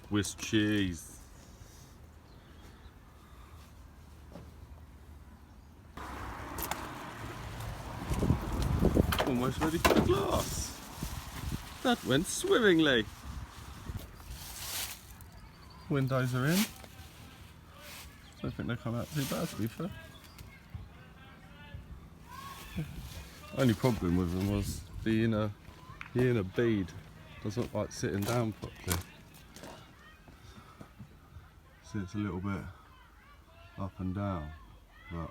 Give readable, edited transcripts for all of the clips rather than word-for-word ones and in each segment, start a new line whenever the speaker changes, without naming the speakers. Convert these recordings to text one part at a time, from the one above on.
Swiss cheese. Almost ready for the glass. That went swimmingly. Windows are in. Don't think they come out too bad, to be fair. Only problem with them was the inner bead doesn't like sitting down properly. See, it's a little bit up and down, but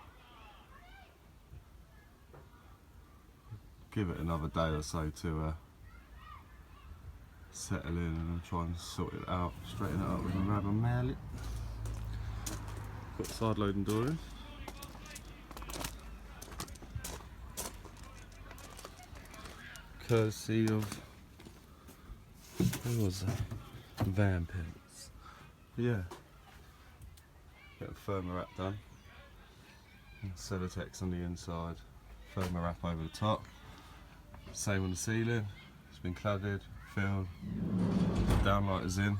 give it another day or so to settle in and try and sort it out, straighten it up with a rubber mallet. Got the side loading door in. Courtesy of, who was that? Van pins. Yeah. Get a firmer wrap done. Sellotex on the inside. Firmer wrap over the top. Same on the ceiling. It's been cladded, filled. Downlighters in.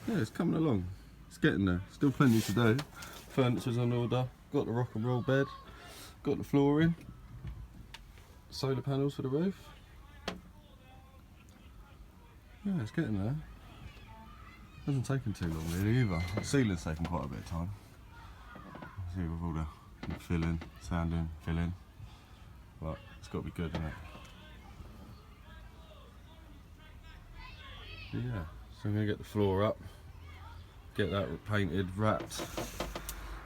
Yeah, it's coming along. It's getting there. Still plenty to do. Furniture's on order. Got the rock and roll bed. Got the flooring. Solar panels for the roof. Yeah, it's getting there. Hasn't taken too long really either. The ceiling's taken quite a bit of time. See, with all the filling, sanding, filling. But it's got to be good, isn't it? But yeah, so I'm going to get the floor up, get that painted, wrapped,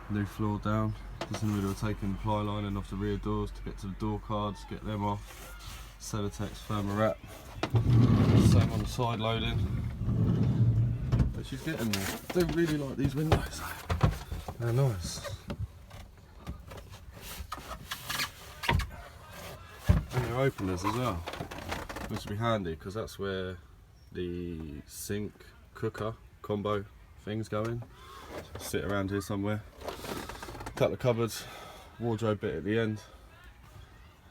new floor down. Just in the middle of taking the ply lining off the rear doors to get to the door cards, get them off. Sellotex firmer wrap. Same on the side loading. But she's getting there. I do really like these windows. They're nice. And they're openers as well. Which would be handy because that's where the sink, cooker, combo things go in. Sit around here somewhere. Couple of cupboards, wardrobe bit at the end,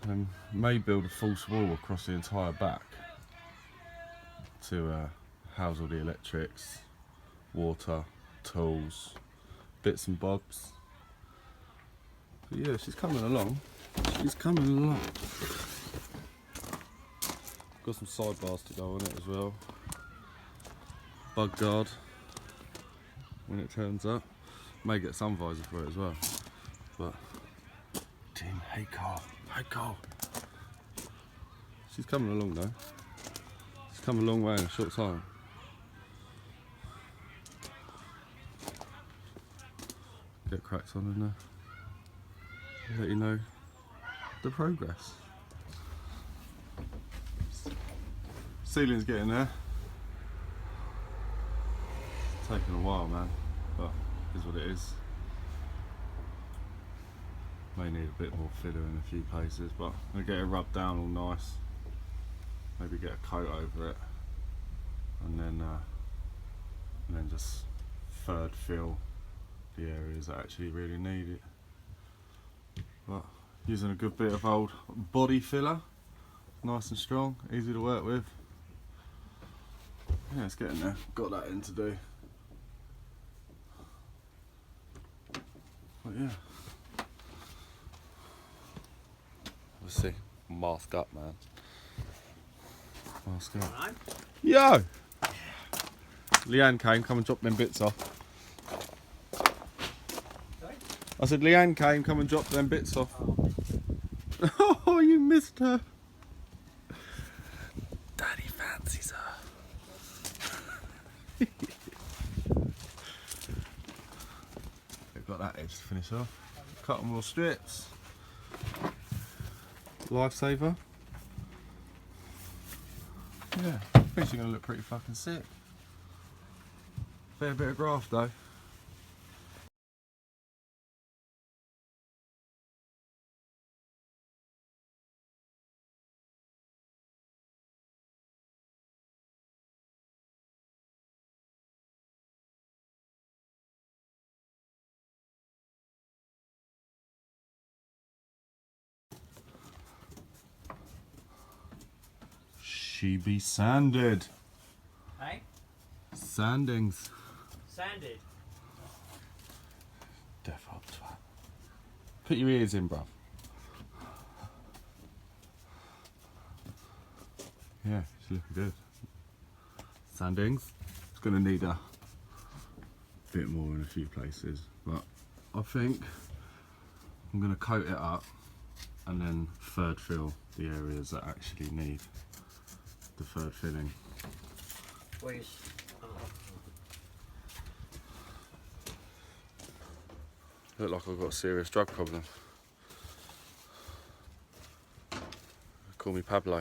and may build a false wall across the entire back to house all the electrics, water, tools, bits and bobs. But yeah, she's coming along. She's coming along. Got some sidebars to go on it as well. Bug guard when it turns up. May get sun visor for it as well. But Tim, hey Carl. She's coming along though. She's come a long way in a short time. Get cracks on in there. Let you know the progress. Ceiling's getting there. It's taken a while, man, but it is what it is. May need a bit more filler in a few places, but I'm going to get it rubbed down all nice. Maybe get a coat over it, and then just third fill the areas that actually really need it. But using a good bit of old body filler, nice and strong, easy to work with. Yeah, it's getting there. Got that in to do. But yeah. Let's see. Mask up, man. Mask up. Yo! Leanne came, come and drop them bits off.
Sorry?
I said Leanne came, come and drop them bits off. Oh, you missed her. Daddy fancies her. They've got that edge to finish off. Couple more strips. Lifesaver. Yeah, I think she's gonna look pretty fucking sick. Fair bit of graft though. She be sanded. Sandings.
Sanded.
Deaf up twat. Put your ears in, bruv. Yeah, it's looking good. Sandings. It's going to need a bit more in a few places, but I think I'm going to coat it up and then third fill the areas that actually need the third filling.
Where's...
Look like I've got a serious drug problem. Call me Pablo.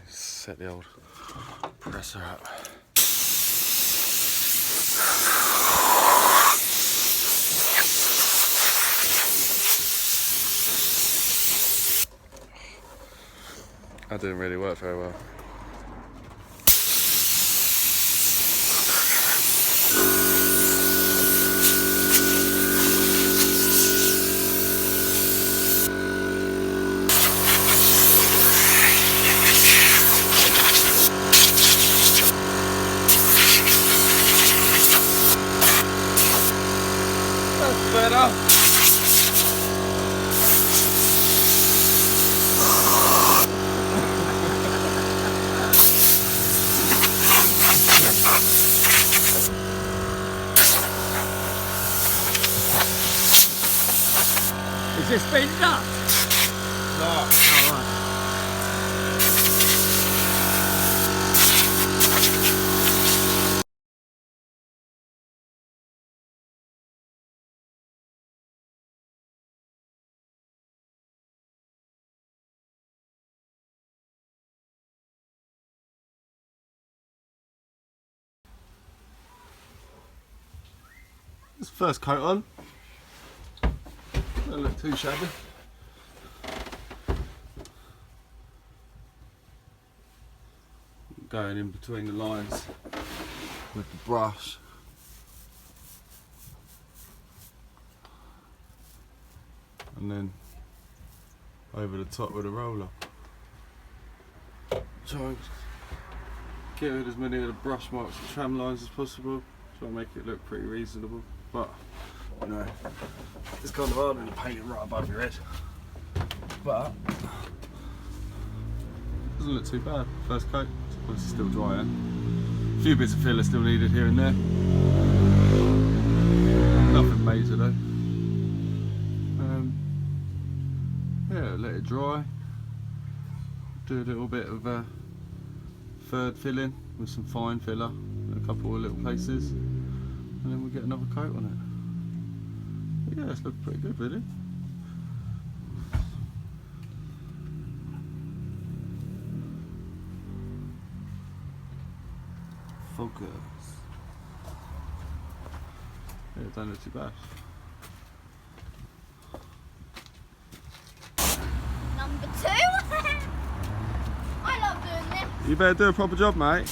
Set the old presser up. That didn't really work very well. That's better.
Is this speeding up?
No.
Alright.
This first coat on. Don't look too shabby. Going in between the lines with the brush. And then over the top with a roller. Try and get rid of as many of the brush marks and tram lines as possible. Try and make it look pretty reasonable. But, you know, it's kind of hard when you paint it right above your head. But, doesn't look too bad. First coat, it's still drying. A few bits of filler still needed here and there. Nothing major though. Yeah, let it dry. Do a little bit of third filling with some fine filler in a couple of little places, and then we'll get another coat on it. But yeah, it's looking pretty good really. Focus. Yeah, it don't look too bad.
Number 2. I love doing this.
You better do a proper job, mate.